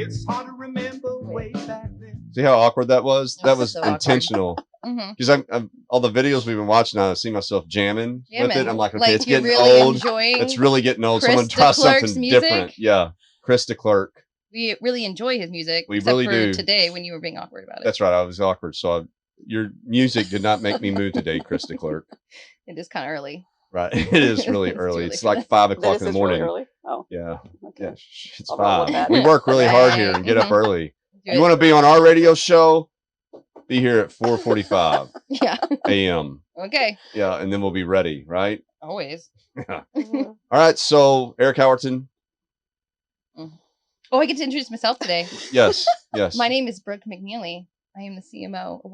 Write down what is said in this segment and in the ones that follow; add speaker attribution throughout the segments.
Speaker 1: It's hard to remember way back then.
Speaker 2: See how awkward that was? That was
Speaker 3: so
Speaker 2: intentional. Because I'm all the videos we've been watching, I see myself jamming with it. I'm like, okay, it's getting
Speaker 3: really
Speaker 2: old.
Speaker 3: Enjoying
Speaker 2: It's really getting old.
Speaker 3: Chris
Speaker 2: Someone try
Speaker 3: DeClerc's
Speaker 2: something
Speaker 3: music?
Speaker 2: different. Yeah, Chris DeClerc.
Speaker 3: We really enjoy his music.
Speaker 2: We
Speaker 3: except
Speaker 2: really
Speaker 3: for
Speaker 2: do.
Speaker 3: Today, when you were being awkward about it.
Speaker 2: That's right. I was awkward. So your music did not make me move today, Chris DeClerc.
Speaker 3: It is kind of early.
Speaker 2: Right. It is really early. It's like 5 o'clock in the morning.
Speaker 4: Really early? Oh.
Speaker 2: Yeah.
Speaker 4: Okay.
Speaker 2: Yeah. It's
Speaker 4: I'll roll with
Speaker 2: 5.
Speaker 4: that.
Speaker 2: We work really hard here and get up early. You want to be on our radio show? Be here at 4:45 a.m.
Speaker 3: Okay.
Speaker 2: Yeah, and then we'll be ready, right?
Speaker 3: Always.
Speaker 2: Yeah. All right, so Eric Howerton.
Speaker 3: Oh, I get to introduce myself today.
Speaker 2: Yes.
Speaker 3: My name is Brooke McNeely. I am the CMO of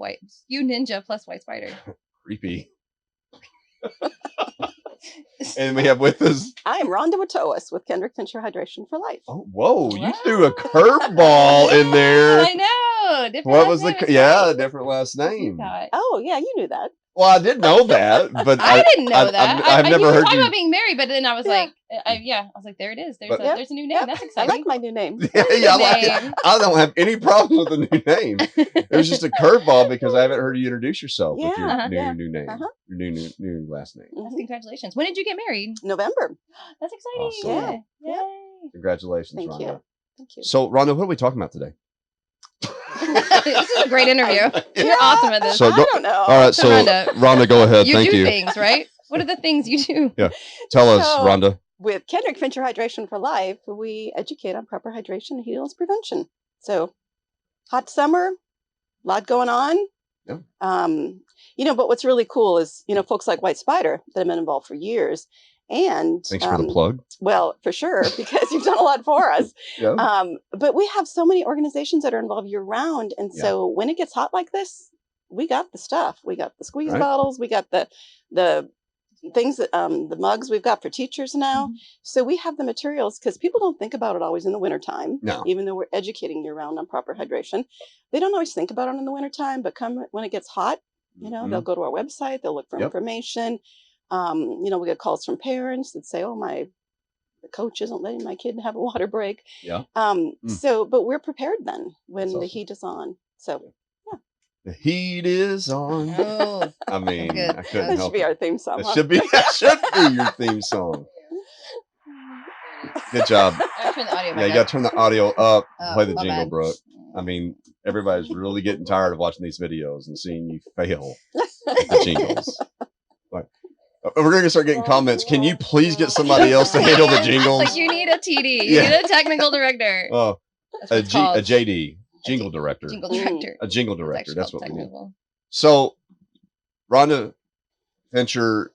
Speaker 3: You Ninja plus WhyteSpyder.
Speaker 2: Creepy. And we have with us.
Speaker 4: I'm Rhonda Wotowis with Kendrick Fincher Hydration for Life.
Speaker 2: Oh, whoa! Wow. You threw a curveball in there.
Speaker 3: I know.
Speaker 2: Different what was the? Different last name.
Speaker 4: Oh, yeah, you knew that.
Speaker 2: Well, I did know that, but
Speaker 3: I didn't know that.
Speaker 2: I've never heard you
Speaker 3: about being married, but then I was like, I was like, there it is. There's a new name. That's exciting.
Speaker 4: I like my new name.
Speaker 2: I like it. I don't have any problem with the new name. It was just a curveball because I haven't heard you introduce yourself with your new name, your new last name.
Speaker 3: Congratulations. When did you get married?
Speaker 4: November.
Speaker 3: That's exciting.
Speaker 2: Awesome.
Speaker 4: Yeah.
Speaker 2: Yay. Congratulations,
Speaker 4: Thank
Speaker 2: Rhonda.
Speaker 4: Thank you.
Speaker 2: So, Rhonda, what are we talking about today?
Speaker 3: This is a great interview. You're awesome at this.
Speaker 2: So
Speaker 4: I don't know.
Speaker 2: All right, so Rhonda, go ahead. Thank you.
Speaker 3: You do things, right? What are the things you do?
Speaker 2: Yeah. Tell us, Rhonda.
Speaker 4: With Kendrick Fincher Hydration for Life, we educate on proper hydration and heat illness prevention. So, hot summer, a lot going on.
Speaker 2: Yeah.
Speaker 4: But what's really cool is, folks like WhyteSpyder that have been involved for years. And
Speaker 2: thanks for the plug.
Speaker 4: Well, for sure, because you've done a lot for us.
Speaker 2: Yeah.
Speaker 4: But we have so many organizations that are involved year round. And so when it gets hot like this, we got the stuff. We got the squeeze bottles. We got the things that the mugs we've got for teachers now. Mm-hmm. So we have the materials because people don't think about it always in the wintertime.
Speaker 2: No.
Speaker 4: Even though we're educating year round on proper hydration. They don't always think about it in the wintertime, but when it gets hot, they'll go to our website, they'll look for information. We get calls from parents that say, "Oh, the coach isn't letting my kid have a water break."
Speaker 2: Yeah.
Speaker 4: But we're prepared then when
Speaker 2: That's
Speaker 4: the
Speaker 2: awesome.
Speaker 4: heat is on. So, yeah.
Speaker 2: The heat is on.
Speaker 3: Oh,
Speaker 2: I mean, I couldn't
Speaker 4: that
Speaker 2: help
Speaker 4: should be our theme song.
Speaker 2: That should be your theme song. Good job.
Speaker 3: Turn the audio
Speaker 2: you got to turn the audio up. Play the jingle,
Speaker 3: bad.
Speaker 2: Brooke. I mean, everybody's really getting tired of watching these videos and seeing you fail the jingles. We're going to start getting comments. Can you please get somebody else to handle the jingles?
Speaker 3: Like you need a TD. You need a technical director.
Speaker 2: Oh, a JD. Jingle director.
Speaker 3: Jingle director.
Speaker 2: A jingle director. That's what
Speaker 3: technical.
Speaker 2: we need. So, Rhonda Fincher,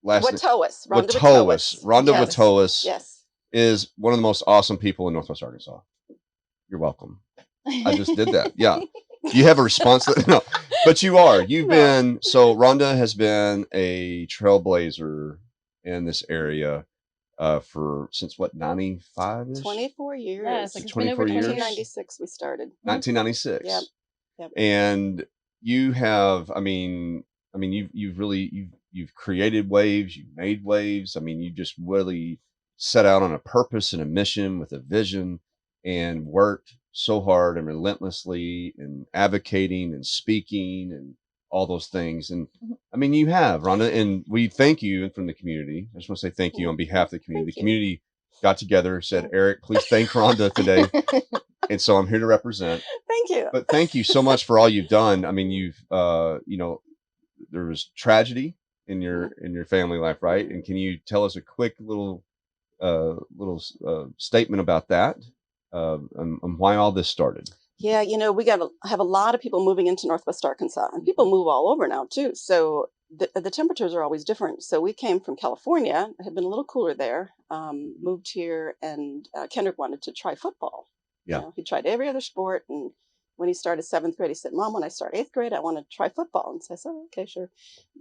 Speaker 4: Wotowis.
Speaker 2: Rhonda Wotowis
Speaker 4: yes.
Speaker 2: is one of the most awesome people in Northwest Arkansas. You're welcome. I just did that. Yeah. Do you have a response? No, but you are. Rhonda has been a trailblazer in this area since what, 95-ish?
Speaker 4: 24 years.
Speaker 3: Yeah, it's like
Speaker 2: 24 years.
Speaker 4: 1996 we started.
Speaker 2: 1996.
Speaker 4: Yep.
Speaker 2: And you have, you've created waves, you've made waves. I mean, you just really set out on a purpose and a mission with a vision and worked so hard and relentlessly and advocating and speaking and all those things. And I mean, you have, Rhonda, and we thank you from the community. I just want to say thank you on behalf of the community. The community got together, said, Eric, please thank Rhonda today. And so I'm here to represent.
Speaker 4: Thank you.
Speaker 2: But thank you so much for all you've done. I mean, you've, there was tragedy in your family life, right? And can you tell us a quick little statement about that? And why all this started?
Speaker 4: Yeah, we have a lot of people moving into Northwest Arkansas, and people move all over now too. So the temperatures are always different. So we came from California; it had been a little cooler there. Moved here, and Kendrick wanted to try football.
Speaker 2: Yeah,
Speaker 4: he tried every other sport, and when he started 7th grade, he said, "Mom, when I start 8th grade, I want to try football." And so I said, "Oh, okay, sure."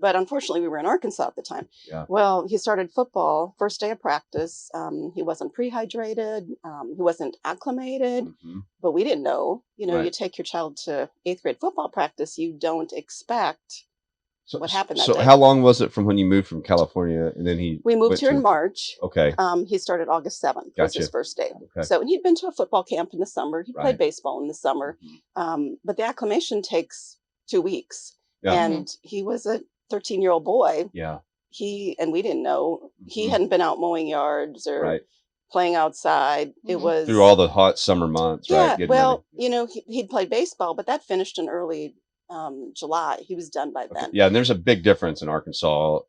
Speaker 4: But unfortunately, we were in Arkansas at the time.
Speaker 2: Yeah.
Speaker 4: Well, he started football, first day of practice. He wasn't pre-hydrated. He wasn't acclimated, but we didn't know. You take your child to 8th grade football practice, you don't expect what happened that
Speaker 2: So
Speaker 4: day.
Speaker 2: how long was it from when you moved from California and then
Speaker 4: We moved
Speaker 2: went
Speaker 4: here in
Speaker 2: to-
Speaker 4: March.
Speaker 2: Okay.
Speaker 4: He started August 7th. Was his
Speaker 2: Gotcha.
Speaker 4: first day.
Speaker 2: Okay.
Speaker 4: So and he'd been to a football camp in the summer. He
Speaker 2: Right.
Speaker 4: played baseball in the summer. But the acclimation takes 2 weeks.
Speaker 2: Yeah.
Speaker 4: And he was a 13-year-old boy.
Speaker 2: Yeah.
Speaker 4: And we didn't know. He hadn't been out mowing yards or
Speaker 2: Right.
Speaker 4: playing outside. It was
Speaker 2: Through all the hot summer months,
Speaker 4: yeah,
Speaker 2: right? Getting
Speaker 4: well,
Speaker 2: ready.
Speaker 4: he'd played baseball, but that finished in early July. He was done by
Speaker 2: Okay.
Speaker 4: then.
Speaker 2: Yeah, and there's a big difference in Arkansas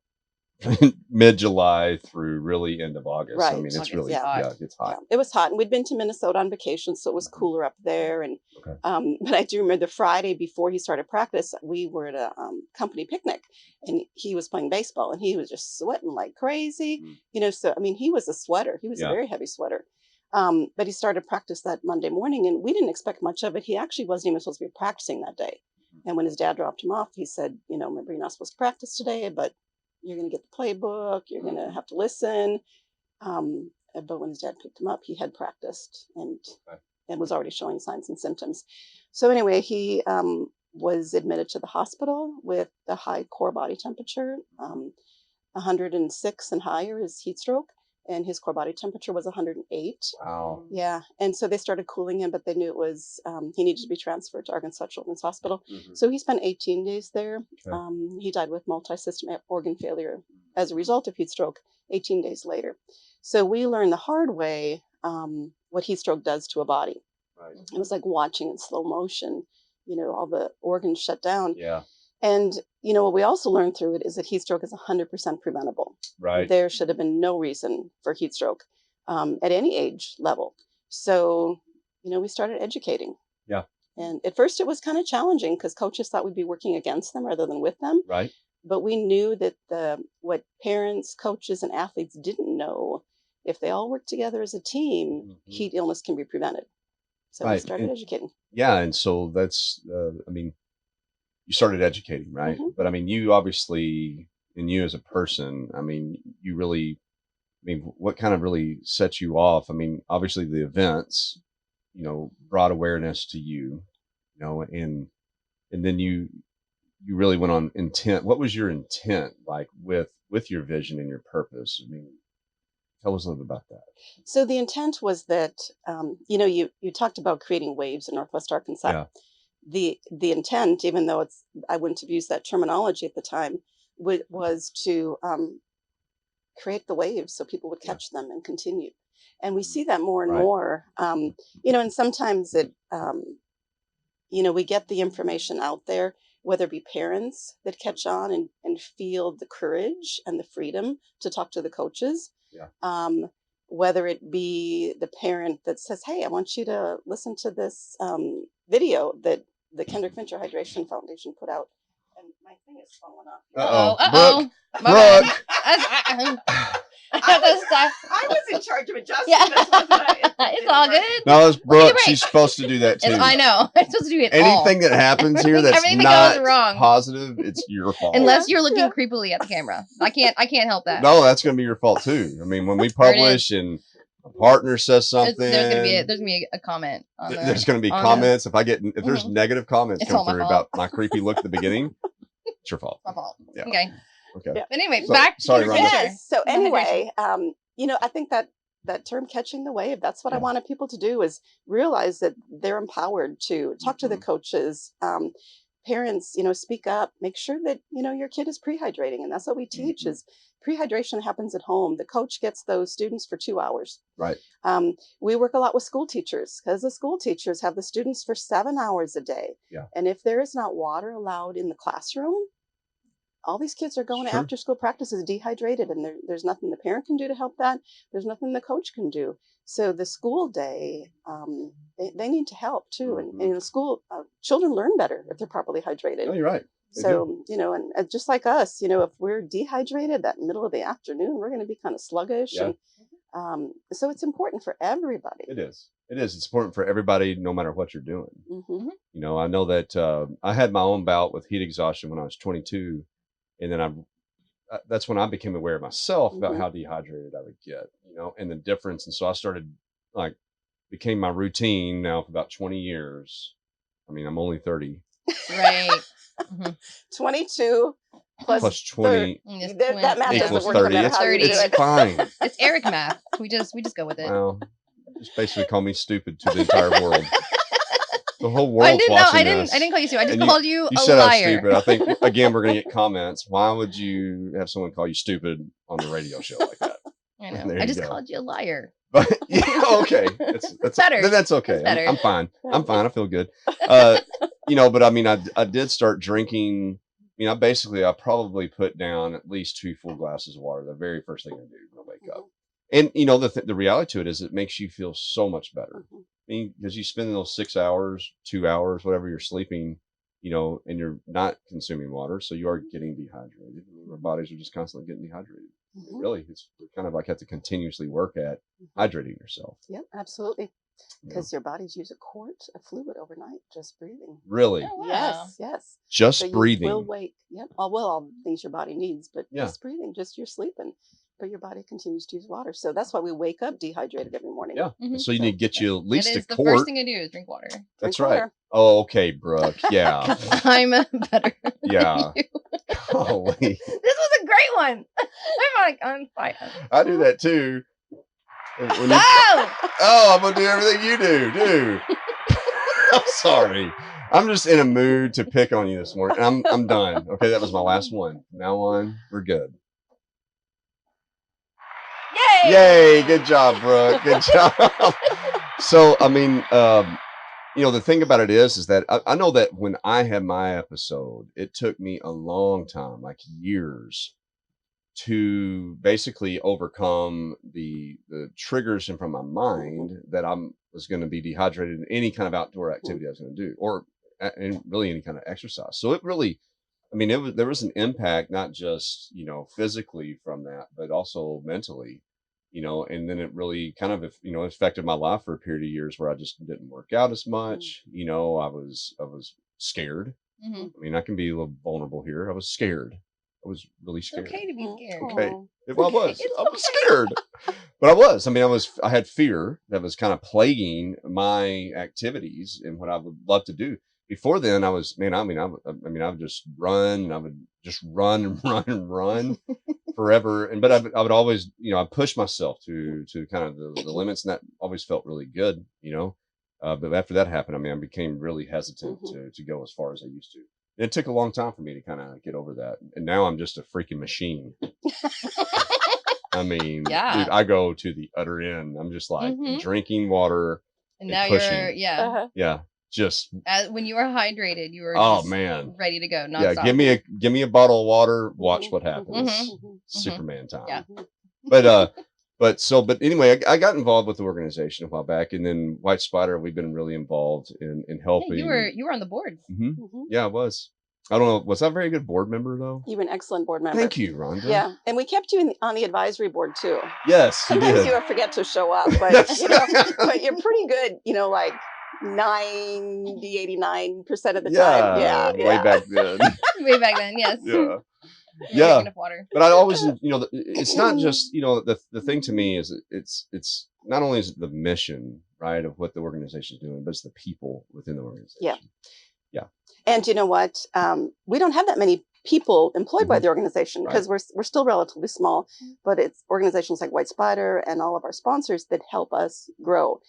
Speaker 2: mid-July through really end of August. I
Speaker 4: Right.
Speaker 2: mean, it's
Speaker 3: August,
Speaker 2: really,
Speaker 3: yeah.
Speaker 2: it's hot.
Speaker 4: Yeah, it was hot, and we'd been to Minnesota on vacation, so it was cooler up there. And
Speaker 2: Okay.
Speaker 4: but I do remember the Friday before he started practice, we were at a company picnic, and he was playing baseball, and he was just sweating like crazy. So I mean, he was a sweater. He was a very heavy sweater. But he started practice that Monday morning, and we didn't expect much of it. He actually wasn't even supposed to be practicing that day. And when his dad dropped him off, he said, remember, you're not supposed to practice today, but you're going to get the playbook. You're going to have to listen. But when his dad picked him up, he had practiced and was already showing signs and symptoms. So anyway, he was admitted to the hospital with a high core body temperature. 106 and higher is heat stroke, and his core body temperature was 108.
Speaker 2: Wow.
Speaker 4: Yeah. And so they started cooling him, but they knew it was, he needed to be transferred to Arkansas Children's Hospital. So he spent 18 days there.
Speaker 2: Okay.
Speaker 4: He died with multi-system organ failure as a result of heat stroke 18 days later. So we learned the hard way what heat stroke does to a body.
Speaker 2: Right.
Speaker 4: It was like watching in slow motion, all the organs shut down.
Speaker 2: Yeah.
Speaker 4: And, what we also learned through it is that heat stroke is 100% preventable.
Speaker 2: Right.
Speaker 4: There should have been no reason for heat stroke at any age level. So, we started educating.
Speaker 2: Yeah.
Speaker 4: And at first it was kind of challenging because coaches thought we'd be working against them rather than with them.
Speaker 2: Right.
Speaker 4: But we knew that what parents, coaches, and athletes didn't know, if they all work together as a team, heat illness can be prevented. So we started educating.
Speaker 2: Yeah. And so that's, you started educating, right? But I mean, you obviously, and you as a person, I mean, you really, what kind of really sets you off? I mean, obviously the events, brought awareness to you, and then you really went on intent. What was your intent like with your vision and your purpose? I mean, tell us a little bit about that.
Speaker 4: So the intent was that, you talked about creating waves in Northwest Arkansas.
Speaker 2: Yeah.
Speaker 4: The intent, even though I wouldn't have used that terminology at the time, was to create the waves so people would catch them and continue. And we see that more and more, and sometimes it, we get the information out there, whether it be parents that catch on and feel the courage and the freedom to talk to the coaches.
Speaker 2: Yeah.
Speaker 4: Whether it be the parent that says, hey, I want you to listen to this video that the Kendrick Fincher Hydration Foundation put out. And my thing is falling off.
Speaker 3: Uh-oh.
Speaker 2: Brooke.
Speaker 4: I was in charge of adjusting.
Speaker 3: Yeah.
Speaker 4: This,
Speaker 3: it's all good.
Speaker 2: No, it's
Speaker 3: Take a
Speaker 2: Brooke.
Speaker 3: break.
Speaker 2: She's supposed to do that too.
Speaker 3: I know. I'm supposed to do it all.
Speaker 2: Anything that happens here that's
Speaker 3: Everything that
Speaker 2: not
Speaker 3: goes wrong.
Speaker 2: positive, it's your fault.
Speaker 3: Unless you're looking creepily at the camera. I can't help that.
Speaker 2: No, that's going to be your fault too. I mean, when we publish and a partner says something,
Speaker 3: there's gonna be a comment.
Speaker 2: There's going to be comments. If there's negative comments
Speaker 3: It's
Speaker 2: come
Speaker 3: all my
Speaker 2: through
Speaker 3: fault.
Speaker 2: about my creepy look at the beginning, it's your fault.
Speaker 3: My fault.
Speaker 2: Yeah.
Speaker 3: Okay.
Speaker 2: Okay.
Speaker 4: Yeah.
Speaker 3: But anyway,
Speaker 2: So-
Speaker 3: back to
Speaker 2: sorry,
Speaker 3: Kendrick
Speaker 2: Rhonda.
Speaker 3: Fincher.
Speaker 4: Yes. So anyway, I think that term catching the wave, that's what I
Speaker 2: Yeah.
Speaker 4: wanted people to do, is realize that they're empowered to talk to the coaches. Parents, speak up, make sure that, your kid is prehydrating. And that's what we teach is prehydration happens at home. The coach gets those students for 2 hours.
Speaker 2: Right.
Speaker 4: We work a lot with school teachers because the school teachers have the students for 7 hours a day.
Speaker 2: Yeah.
Speaker 4: And if there is not water allowed in the classroom, all these kids are going to
Speaker 2: Sure.
Speaker 4: after school practices dehydrated, and there's nothing the parent can do to help that. There's nothing the coach can do. So the school day, they need to help too. And in school, children learn better if they're properly hydrated.
Speaker 2: No, you're right. They
Speaker 4: So, and just like us, if we're dehydrated that middle of the afternoon, we're going to be kind of sluggish.
Speaker 2: Yeah.
Speaker 4: And so it's important for everybody.
Speaker 2: It is. It's important for everybody, no matter what you're doing.
Speaker 4: Mm-hmm.
Speaker 2: I know that I had my own bout with heat exhaustion when I was 22. And then that's when I became aware of myself about how dehydrated I would get, and the difference. And so I started, became my routine now for about 20 years. I mean, I'm only 30.
Speaker 3: Right.
Speaker 4: 22.
Speaker 2: plus 20
Speaker 4: that math doesn't
Speaker 2: equals
Speaker 4: work no
Speaker 2: 30.
Speaker 4: matter how you do
Speaker 2: It's
Speaker 4: it.
Speaker 2: fine.
Speaker 3: It's Eric math. We just go with it.
Speaker 2: Well, just basically call me stupid to the entire world. The whole
Speaker 3: I
Speaker 2: world's
Speaker 3: didn't
Speaker 2: watching
Speaker 3: I
Speaker 2: this.
Speaker 3: didn't call you stupid. I just
Speaker 2: And
Speaker 3: called you
Speaker 2: You
Speaker 3: a
Speaker 2: said I was
Speaker 3: liar.
Speaker 2: stupid. I think, again, we're going to get comments. Why would you have someone call you stupid on the radio show like that?
Speaker 3: I know.
Speaker 2: There
Speaker 3: I
Speaker 2: you
Speaker 3: just
Speaker 2: go.
Speaker 3: called you a liar.
Speaker 2: But yeah, okay. That's
Speaker 3: better.
Speaker 2: Then that's okay.
Speaker 3: It's better.
Speaker 2: I'm fine. I'm fine. I feel good. But I mean, I did start drinking. I probably put down at least 2 full glasses of water the very first thing I do when I wake up. And the reality to it is it makes you feel so much better. I mean, because you spend those 6 hours, 2 hours, whatever you're sleeping, and you're not consuming water, so you are getting dehydrated. Our bodies are just constantly getting dehydrated. Really, it's kind of like have to continuously work at hydrating yourself.
Speaker 4: Yep, absolutely. Because your bodies use a quart of fluid overnight just breathing.
Speaker 2: Really?
Speaker 3: Oh, wow.
Speaker 4: Yes.
Speaker 2: Just
Speaker 4: so
Speaker 2: breathing.
Speaker 4: You will wake. Yep. All the things your body needs, but
Speaker 2: Yeah.
Speaker 4: just breathing, just you're sleeping, but your body continues to use water. So that's why we wake up dehydrated every morning.
Speaker 2: Yeah. So you need to get you at least a
Speaker 3: the
Speaker 2: quart.
Speaker 3: first thing I do is drink water.
Speaker 2: That's right. Oh, okay, Brooke. Yeah.
Speaker 3: I'm better.
Speaker 2: Yeah.
Speaker 3: Than you.
Speaker 2: Holy.
Speaker 3: This was a great one. I'm fine.
Speaker 2: I do that too.
Speaker 3: Oh!
Speaker 2: I'm gonna do everything you do, dude. I'm sorry. I'm just in a mood to pick on you this morning. I'm done. Okay, that was my last one. From now on, we're good.
Speaker 3: Yay!
Speaker 2: Yay! Good job, Brooke. Good job. So, I mean, the thing about it is that I know that when I had my episode, it took me a long time, like years, to basically overcome the triggers from my mind that I was going to be dehydrated in any kind of outdoor activity I was going to do, or and really any kind of exercise. So it really, there was an impact, not just physically from that, but also mentally. And then it really kind of affected my life for a period of years where I just didn't work out as much. I was scared. I can be a little vulnerable here. I was scared. I was really scared.
Speaker 3: It's okay to be scared.
Speaker 2: Okay. Well, I was scared. But I was. I had fear that was kind of plaguing my activities and what I would love to do. Before then, I was, I would just run, and I would just run and run and run forever. But I would always, I push myself to kind of the limits, and that always felt really good, But after that happened, I became really hesitant to go as far as I used to. And it took a long time for me to kind of get over that. And now I'm just a freaking machine.
Speaker 3: Yeah.
Speaker 2: Dude, I go to the utter end. I'm just like drinking water and now pushing.
Speaker 3: You're,
Speaker 2: yeah. Just
Speaker 3: when you were hydrated, you were ready to go.
Speaker 2: Yeah, give me a bottle of water. Watch what happens. Superman time.
Speaker 3: Yeah.
Speaker 2: But anyway, I got involved with the organization a while back, and then WhyteSpyder, we've been really involved in helping.
Speaker 3: Yeah, you were on the board.
Speaker 2: Yeah, I was. I don't know. Was I a very good board member though?
Speaker 4: You were an excellent board member.
Speaker 2: Thank you, Rhonda.
Speaker 4: Yeah, and we kept you on the advisory board too.
Speaker 2: Yes,
Speaker 4: sometimes you forget to show up, but but you're pretty good. Like 89% of the time. Yeah,
Speaker 2: way back then.
Speaker 3: Way back then, yes.
Speaker 2: Yeah.
Speaker 3: Enough water.
Speaker 2: But I always, it's not just, the thing to me is it's not only is it the mission, right, of what the organization is doing, but it's the people within the organization. Yeah.
Speaker 4: And you know what? We don't have that many people employed by the organization because we're still relatively small, but it's organizations like WhyteSpyder and all of our sponsors that help us grow.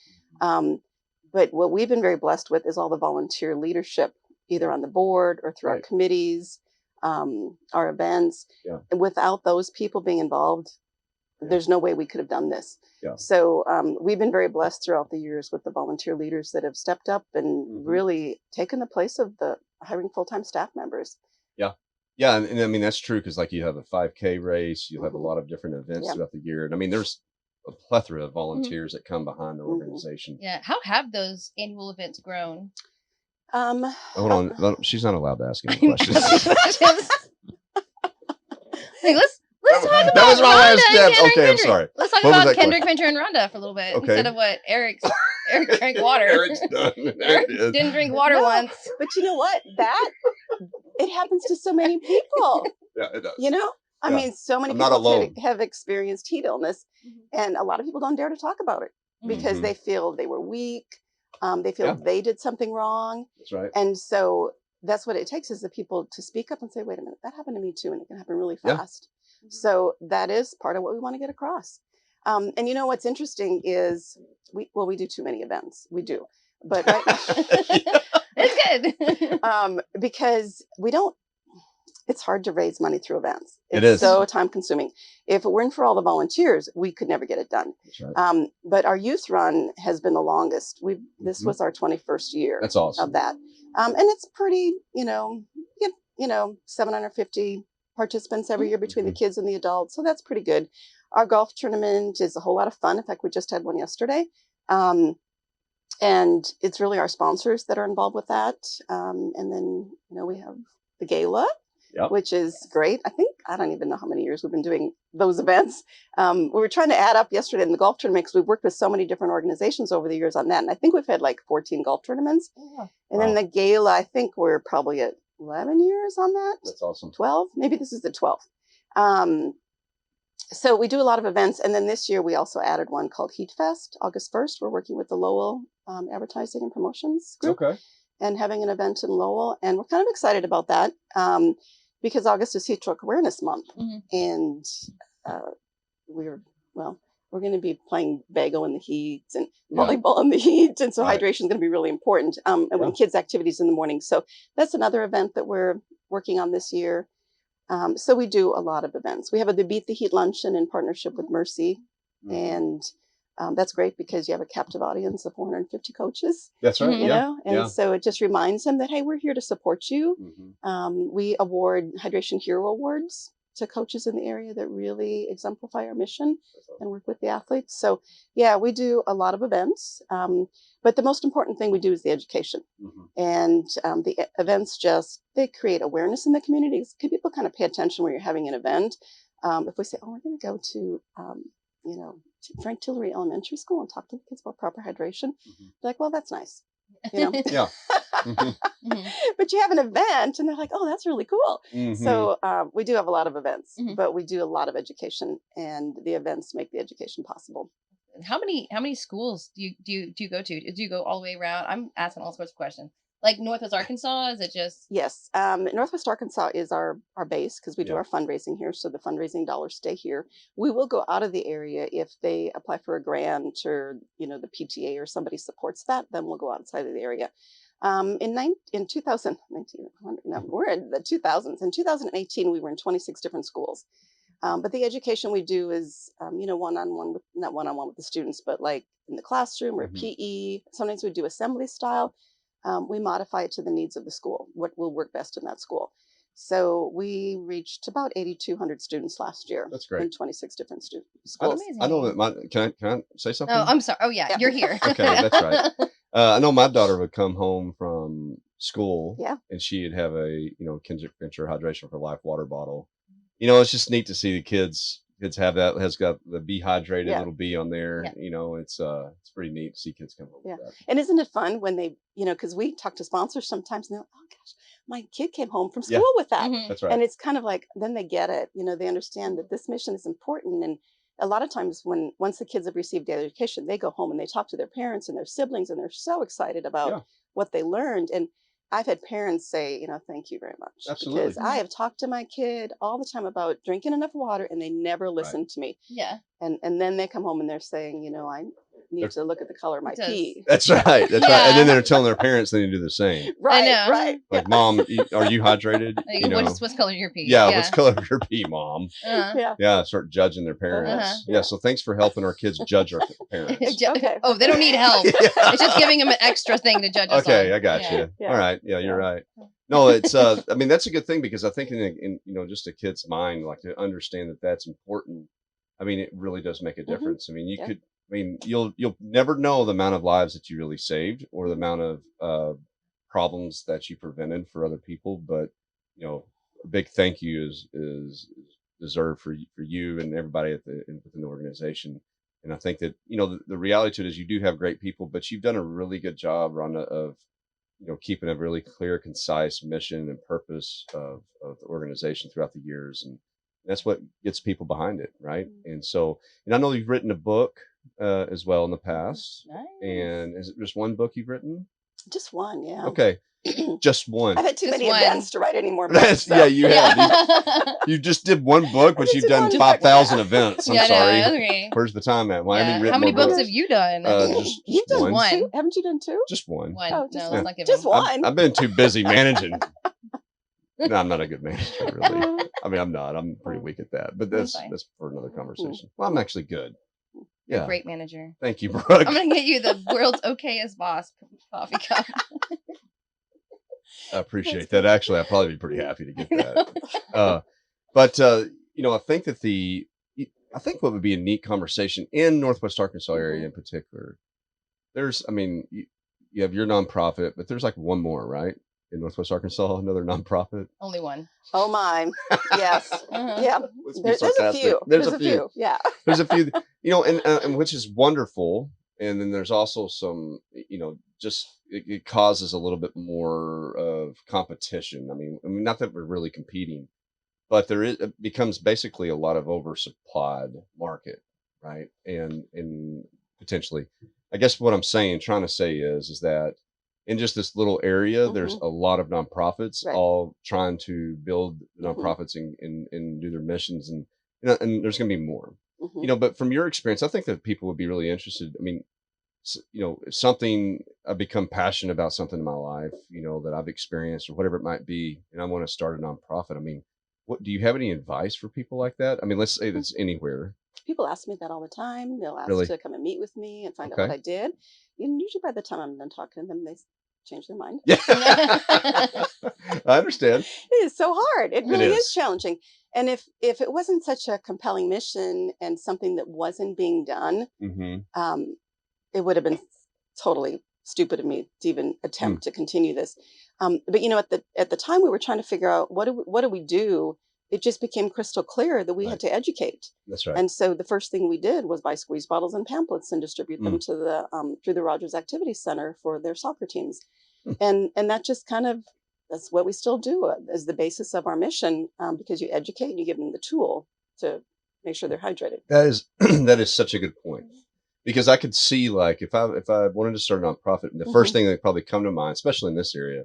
Speaker 4: But what we've been very blessed with is all the volunteer leadership, either on the board or through our committees, our events.
Speaker 2: Yeah.
Speaker 4: And without those people being involved, there's no way we could have done this.
Speaker 2: Yeah.
Speaker 4: So we've been very blessed throughout the years with the volunteer leaders that have stepped up and really taken the place of the hiring full-time staff members.
Speaker 2: Yeah. Yeah. And that's true because like you have a 5K race, you'll have a lot of different events throughout the year. And there's a plethora of volunteers that come behind the organization.
Speaker 3: Yeah. How have those annual events grown?
Speaker 2: Hold on. She's not allowed to ask any questions.
Speaker 3: Hey, let's talk about
Speaker 2: that was my last step.
Speaker 3: Okay,
Speaker 2: I'm sorry.
Speaker 3: Let's talk about Kendrick Fincher and Rhonda for a little bit instead of what Eric drank water.
Speaker 2: Eric's done.
Speaker 3: Eric didn't drink water once.
Speaker 4: But you know what? It happens to so many people.
Speaker 2: Yeah, it does.
Speaker 4: So many people have experienced heat illness, and a lot of people don't dare to talk about it because they feel they were weak. They feel they did something wrong.
Speaker 2: That's right.
Speaker 4: And so that's what it takes, is the people to speak up and say, wait a minute, that happened to me too, and it can happen really
Speaker 2: Yeah.
Speaker 4: fast. So that is part of what we want to get across. And you know what's interesting is we do too many events. We do, but right now,
Speaker 3: It's good.
Speaker 4: because we don't. It's hard to raise money through events.
Speaker 2: It
Speaker 4: It's
Speaker 2: is.
Speaker 4: so time consuming. If it weren't for all the volunteers, we could never get it done.
Speaker 2: That's right.
Speaker 4: But our youth run has been the longest. This
Speaker 2: Mhm.
Speaker 4: was our 21st year
Speaker 2: That's awesome.
Speaker 4: of that. And it's pretty, you know, 750 participants every year between the kids and the adults. So that's pretty good. Our golf tournament is a whole lot of fun. In fact, we just had one yesterday. And it's really our sponsors that are involved with that. And then, you know, we have the gala, which is great. I don't even know how many years we've been doing those events. We were trying to add up yesterday in the golf tournament, because we've worked with so many different organizations over the years on that. And I think we've had like 14 golf tournaments. And then the gala, I think we're probably at 11 years on that.
Speaker 2: That's awesome.
Speaker 4: 12, maybe this is the 12th. So we do a lot of events. And then this year we also added one called Heat Fest, August 1st. We're working with the Lowell Advertising and Promotions Group.
Speaker 2: Okay.
Speaker 4: And having an event in Lowell. And we're kind of excited about that because August is Heat Stroke Awareness Month. And we're going to be playing bagel in the heat and volleyball in the heat. And so hydration is going to be really important. And when kids' activities in the morning. So that's another event that we're working on this year. So we do a lot of events. We have the Beat the Heat Luncheon in partnership with Mercy. And that's great because you have a captive audience of 450 coaches.
Speaker 2: That's right.
Speaker 4: You know, and so it just reminds them that, hey, we're here to support you. We award Hydration Hero Awards to coaches in the area that really exemplify our mission and work with the athletes. So yeah, we do a lot of events. But the most important thing we do is the education. And the events they create awareness in the communities. People kind of pay attention when you're having an event. If we say, oh, we're going to go to, you know, Frank Tillery Elementary School and talk to the kids about proper hydration. They're like, well, that's nice. You know? But you have an event and they're like, oh, that's really cool. So we do have a lot of events, but we do a lot of education, and the events make the education possible.
Speaker 3: How many schools do you go to? Do you go all the way around? I'm asking all sorts of questions. Like Northwest Arkansas, is it just?
Speaker 4: Yes. Northwest Arkansas is our base because we do our fundraising here. So the fundraising dollars stay here. We will go out of the area if they apply for a grant or, you know, the PTA or somebody supports that, then we'll go outside of the area. In 2019, no, we're in the 2000s. In 2018, we were in 26 different schools. But the education we do is, you know, not one-on-one with the students, but like in the classroom or PE. Sometimes we do assembly style. We modify it to the needs of the school, what will work best in that school. So we reached about 8,200 students last year.
Speaker 2: That's great.
Speaker 4: In 26 different schools.
Speaker 2: I know that can I say something?
Speaker 3: Oh, I'm sorry. Oh yeah, you're here.
Speaker 2: Okay, that's right. I know my daughter would come home from school and she'd have a, you know, Kendrick Fincher Hydration for Life water bottle. You know, it's just neat to see the kids have that. Has got the Be Hydrated little bee on there. You know, it's pretty neat to see kids come home with that.
Speaker 4: And isn't it fun when they, you know, because we talk to sponsors sometimes and they're like, oh gosh, my kid came home from school with that.
Speaker 2: That's right.
Speaker 4: And it's kind of like, then they get it, you know, they understand that this mission is important. And a lot of times once the kids have received the education, they go home and they talk to their parents and their siblings, and they're so excited about what they learned. And I've had parents say, you know, thank you very much.
Speaker 2: Absolutely.
Speaker 4: Because I have talked to my kid all the time about drinking enough water, and they never listen to me. And then they come home and they're saying, you know, I need to look at the color of my pee.
Speaker 2: That's right. That's right. And then they're telling their parents they need to do the same.
Speaker 4: Right. I know. Right.
Speaker 2: Like, Mom, are you hydrated?
Speaker 3: You know, what's color your pee?
Speaker 2: What's color of your pee, Mom? Start judging their parents. So thanks for helping our kids judge our parents.
Speaker 3: Oh, they don't need help. It's just giving them an extra thing to judge us on.
Speaker 2: Okay, I got you. All right. Yeah, you're right. No, it's I mean, that's a good thing, because I think in you know, just a kid's mind, like, to understand that that's important. I mean, it really does make a difference. I mean, you'll never know the amount of lives that you really saved, or the amount of problems that you prevented for other people. But, you know, a big thank you is deserved for you and everybody within the organization. And I think that, you know, the reality to it is you do have great people, but you've done a really good job, Rhonda, of, you know, keeping a really clear, concise mission and purpose of the organization throughout the years. And that's what gets people behind it. Right. And so, and I know you've written a book as well in the past.
Speaker 3: Nice.
Speaker 2: And is it just one book you've written?
Speaker 4: Just one, yeah.
Speaker 2: Okay, just one.
Speaker 4: I've had too
Speaker 3: Just
Speaker 4: many
Speaker 3: one.
Speaker 4: events to write any more books. So.
Speaker 2: Yeah, you have.
Speaker 3: Yeah.
Speaker 2: You just did one book, but
Speaker 4: just
Speaker 2: you've
Speaker 4: did
Speaker 2: done
Speaker 4: one book,
Speaker 2: 5,000
Speaker 4: yeah.
Speaker 2: events. I'm
Speaker 3: Yeah, I know,
Speaker 2: sorry.
Speaker 3: that's okay.
Speaker 2: Where's the time at? Why haven't you
Speaker 3: Yeah.
Speaker 2: written
Speaker 3: How many
Speaker 2: more
Speaker 3: books
Speaker 2: books?
Speaker 3: have you done?
Speaker 2: Just
Speaker 4: You've done
Speaker 2: one.
Speaker 4: two? Haven't you done two?
Speaker 2: Just one.
Speaker 3: One.
Speaker 4: Oh, just
Speaker 3: No,
Speaker 4: one.
Speaker 3: let's not give
Speaker 4: Just
Speaker 3: him.
Speaker 4: one.
Speaker 2: I've been too busy managing. No, I'm not a good manager, really. I mean, I'm not. I'm pretty weak at that. But
Speaker 3: That's
Speaker 2: that's
Speaker 3: fine.
Speaker 2: for another conversation. Well, I'm actually good.
Speaker 3: You're
Speaker 2: Yeah.
Speaker 3: a great manager.
Speaker 2: Thank you, Brooke.
Speaker 3: I'm gonna get you the world's okayest boss coffee cup.
Speaker 2: I appreciate that. Actually, I'd probably be pretty happy to get that. But I think that I think what would be a neat conversation in Northwest Arkansas area in particular. You have your nonprofit, but there's like one more, right? In Northwest Arkansas, another nonprofit.
Speaker 3: Only one.
Speaker 4: Oh my, yes, yeah.
Speaker 2: Let's be
Speaker 4: There's a
Speaker 2: sarcastic.
Speaker 4: few.
Speaker 2: There's a few.
Speaker 4: Yeah.
Speaker 2: There's a few, and which is wonderful. And then there's also some, just it causes a little bit more of competition. I mean, not that we're really competing, but it becomes basically a lot of oversupplied market, right? And potentially, I guess what I'm trying to say is that in just this little area, there's a lot of nonprofits all trying to build nonprofits and do their missions, and there's going to be more, but from your experience, I think that people would be really interested. I mean, if something I've become passionate about something in my life, that I've experienced or whatever it might be, and I want to start a nonprofit. I mean, what do you have any advice for people like that? I mean, let's say that's anywhere.
Speaker 4: People ask me that all the time. They'll ask
Speaker 2: Really?
Speaker 4: to come and meet with me and find out what I did. And usually by the time I'm done talking to them, they change their mind.
Speaker 2: Yeah. I understand.
Speaker 4: It is so hard. It really is
Speaker 2: is
Speaker 4: challenging. And if it wasn't such a compelling mission and something that wasn't being done, it would have been totally stupid of me to even attempt to continue this. But at the time we were trying to figure out what do we do, it just became crystal clear that we had to educate.
Speaker 2: That's right.
Speaker 4: And so the first thing we did was buy squeeze bottles and pamphlets and distribute them to the through the Rogers Activity Center for their soccer teams. And that just that's what we still do as the basis of our mission, because you educate and you give them the tool to make sure they're hydrated.
Speaker 2: That is such a good point. Because I could see, like, if I wanted to start a nonprofit, the first thing that probably come to mind, especially in this area,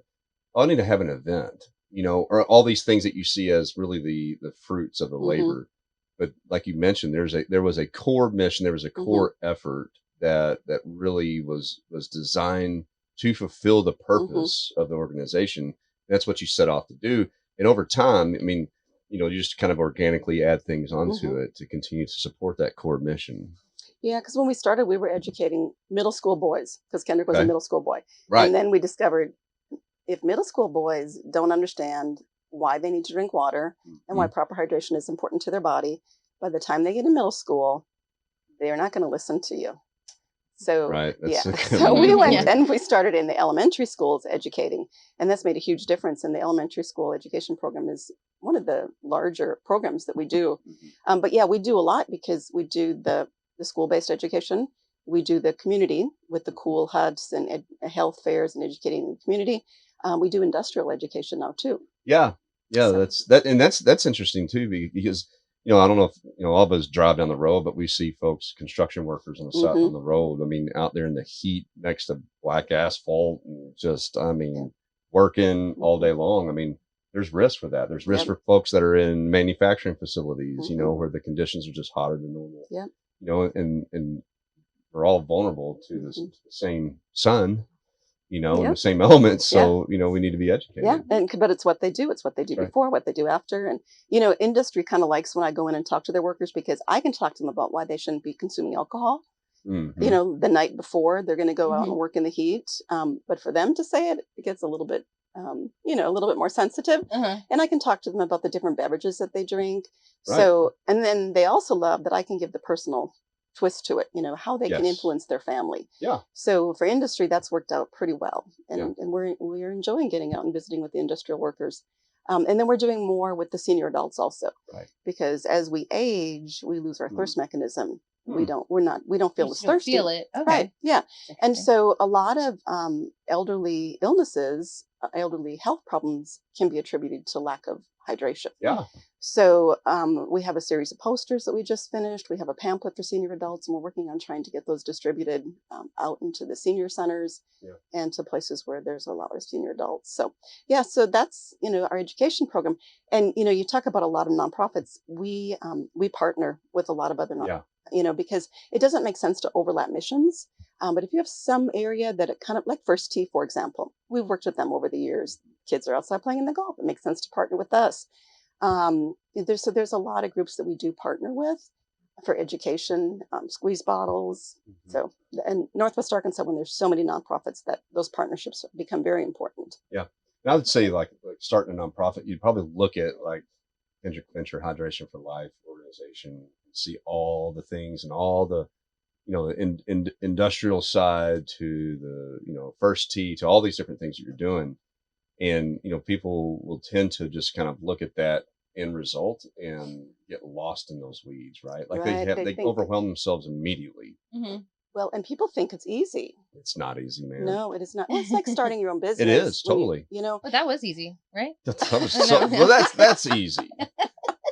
Speaker 2: I need to have an event, or all these things that you see as really the fruits of the labor. But like you mentioned, there was a core mission, there was a core effort that really was designed to fulfill the purpose of the organization. That's what you set off to do. And over time, I mean, you just kind of organically add things onto it to continue to support that core mission.
Speaker 4: Yeah, because when we started, we were educating middle school boys because Kendrick was a middle school boy.
Speaker 2: Right.
Speaker 4: And then we discovered if middle school boys don't understand why they need to drink water and why proper hydration is important to their body, by the time they get in middle school, they're not going to listen to you. So, so we went and we started in the elementary schools educating, and that's made a huge difference. And the elementary school education program is one of the larger programs that we do. But yeah, we do a lot because we do the school-based education. We do the community with the cool huts and health fairs and educating the community. We do industrial education now too.
Speaker 2: Yeah. That's interesting too, because I don't know if all of us drive down the road, but we see folks, construction workers on the side on the road. I mean, out there in the heat next to black asphalt, and just working all day long. I mean, there's risk for that. There's risk for folks that are in manufacturing facilities, where the conditions are just hotter than normal.
Speaker 4: Yeah.
Speaker 2: And we're all vulnerable to the same sun, and the same elements. So, we need to be educated.
Speaker 4: Yeah. But it's what they do. It's what they do before, what they do after. And, industry kind of likes when I go in and talk to their workers because I can talk to them about why they shouldn't be consuming alcohol. The night before they're going to go out and work in the heat. But for them to say it, it gets a little bit, a little bit more sensitive. And I can talk to them about the different beverages that they drink. Right. So, and then they also love that I can give the personal twist to it, how they can influence their family.
Speaker 2: Yeah.
Speaker 4: So for industry, that's worked out pretty well. And we're enjoying getting out and visiting with the industrial workers. And then we're doing more with the senior adults also. Right. Because as we age, we lose our thirst mechanism. We don't feel as thirsty.
Speaker 3: Feel it. Okay.
Speaker 4: Right. Yeah. And so a lot of elderly illnesses, elderly health problems can be attributed to lack of hydration.
Speaker 2: Yeah.
Speaker 4: So we have a series of posters that we just finished. We have a pamphlet for senior adults, and we're working on trying to get those distributed out into the senior centers and to places where there's a lot of senior adults. So yeah, so that's, our education program. And, you talk about a lot of nonprofits. We partner with a lot of other nonprofits, because it doesn't make sense to overlap missions. But if you have some area that it kind of like First Tee, for example, we've worked with them over the years. Kids are outside playing in the golf. It makes sense to partner with us. There's a lot of groups that we do partner with for education, squeeze bottles.
Speaker 2: Mm-hmm.
Speaker 4: So, and Northwest Arkansas, when there's so many nonprofits, that those partnerships become very important.
Speaker 2: Yeah. And I would say like starting a nonprofit, you'd probably look at like Kendrick Fincher Hydration for Life organization, and see all the things and all the, the industrial side to the, First Tee to all these different things that you're doing. And, people will tend to just kind of look at that end result and get lost in those weeds, right? Like they overwhelm themselves immediately.
Speaker 3: Mm-hmm.
Speaker 4: Well, and people think it's easy.
Speaker 2: It's not easy, man.
Speaker 4: No, it is not. Well, it's like starting your own business.
Speaker 2: It is totally.
Speaker 3: Well, that was easy, right?
Speaker 2: That's easy.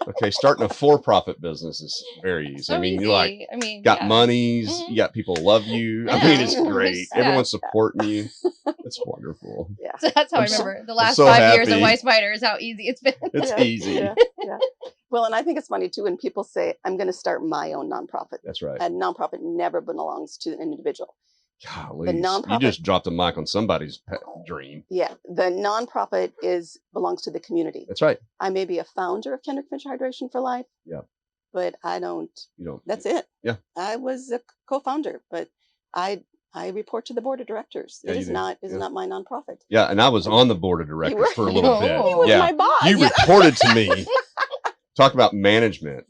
Speaker 2: Okay, starting a for-profit business is very easy.
Speaker 3: So
Speaker 2: you got monies, you got people love you. I mean, it's great. Everyone's supporting you. It's wonderful.
Speaker 4: Yeah.
Speaker 3: So that's how I remember the last
Speaker 2: so
Speaker 3: 5 years of
Speaker 2: happy.
Speaker 3: WhyteSpyder is how easy it's been.
Speaker 2: It's easy.
Speaker 4: Yeah. Well, and I think it's funny too when people say, I'm going to start my own nonprofit.
Speaker 2: That's right.
Speaker 4: A nonprofit never belongs to an individual.
Speaker 2: Golly,
Speaker 4: The nonprofit,
Speaker 2: you just dropped a mic on somebody's dream.
Speaker 4: Yeah, the nonprofit belongs to the community.
Speaker 2: That's right.
Speaker 4: I may be a founder of Kendrick Fincher Hydration for Life.
Speaker 2: Yeah.
Speaker 4: But I don't.
Speaker 2: You don't.
Speaker 4: That's it.
Speaker 2: Yeah.
Speaker 4: I was a co-founder, but I report to the board of directors.
Speaker 2: Yeah,
Speaker 4: it is not my nonprofit.
Speaker 2: Yeah, and I was on the board of directors for a little bit.
Speaker 4: He was my boss.
Speaker 2: You reported to me. Talk about management.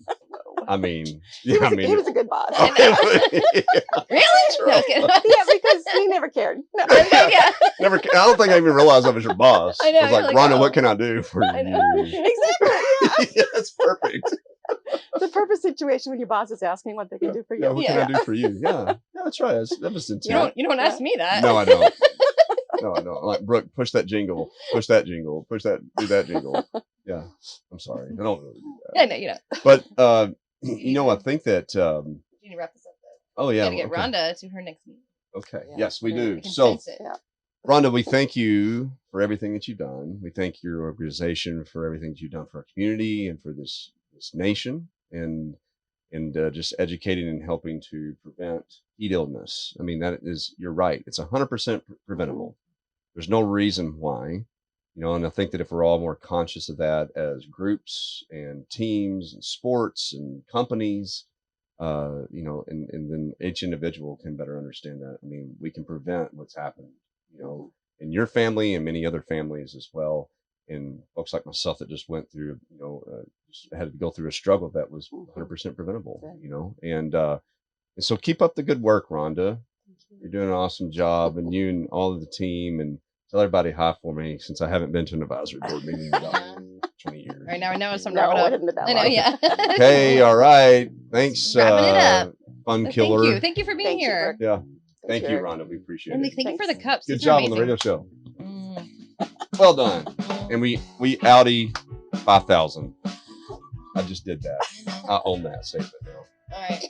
Speaker 2: I mean,
Speaker 4: he was a good boss.
Speaker 3: Really? No,
Speaker 4: Yeah, because he never cared. No.
Speaker 2: Never. I don't think I even realized I was your boss.
Speaker 3: I know,
Speaker 2: I was like,
Speaker 3: like,
Speaker 2: Rhonda,
Speaker 3: oh.
Speaker 2: what can I do for you?
Speaker 4: Exactly.
Speaker 2: Yeah, that's perfect.
Speaker 4: The perfect situation when your boss is asking what they can do for you.
Speaker 2: Yeah, what can I do for you? Yeah, that's right. That was intent.
Speaker 3: You don't ask me that.
Speaker 2: No, I don't. No, I don't. I'm like, Brooke, push that jingle, push that jingle, do that jingle. Yeah, I'm sorry. I don't really do that.
Speaker 3: I know you don't.
Speaker 2: But I think that.
Speaker 3: You need to wrap this up though.
Speaker 2: Oh yeah,
Speaker 3: We gotta get Rhonda to her next meeting.
Speaker 2: Okay.
Speaker 4: Yeah.
Speaker 2: Yes, we
Speaker 3: I
Speaker 2: do.
Speaker 3: can
Speaker 2: So,
Speaker 3: sense it.
Speaker 2: Rhonda, we thank you for everything that you've done. We thank your organization for everything that you've done for our community and for this nation, and just educating and helping to prevent heat illness. I mean, you're right. It's 100% preventable. There's no reason why, and I think that if we're all more conscious of that as groups and teams and sports and companies, and then each individual can better understand that. I mean, we can prevent what's happened, in your family and many other families as well. And folks like myself that just went through, just had to go through a struggle that was 100% preventable, and so keep up the good work, Rhonda. You're doing an awesome job, and you and all of the team, and tell everybody hi for me since I haven't been to an advisory board meeting in about 20 years.
Speaker 3: Right now, I know some
Speaker 4: No,
Speaker 3: wrapping
Speaker 4: it
Speaker 3: up.
Speaker 4: hasn't been that
Speaker 3: I know,
Speaker 4: long.
Speaker 3: yeah.
Speaker 2: Okay, all right. Thanks,
Speaker 3: Wrapping it up.
Speaker 2: fun killer.
Speaker 3: Thank you for being
Speaker 4: Thank you,
Speaker 3: here.
Speaker 4: Brooke.
Speaker 2: Yeah, thank you,
Speaker 4: Brooke.
Speaker 2: Rhonda. We appreciate
Speaker 3: And
Speaker 2: it.
Speaker 3: thank you for the cups.
Speaker 2: Good
Speaker 3: These are
Speaker 2: job on the
Speaker 3: amazing.
Speaker 2: radio show.
Speaker 3: Mm.
Speaker 2: Well done. And we Audi 5,000. I just did that. I own that. Save it now.
Speaker 3: All right.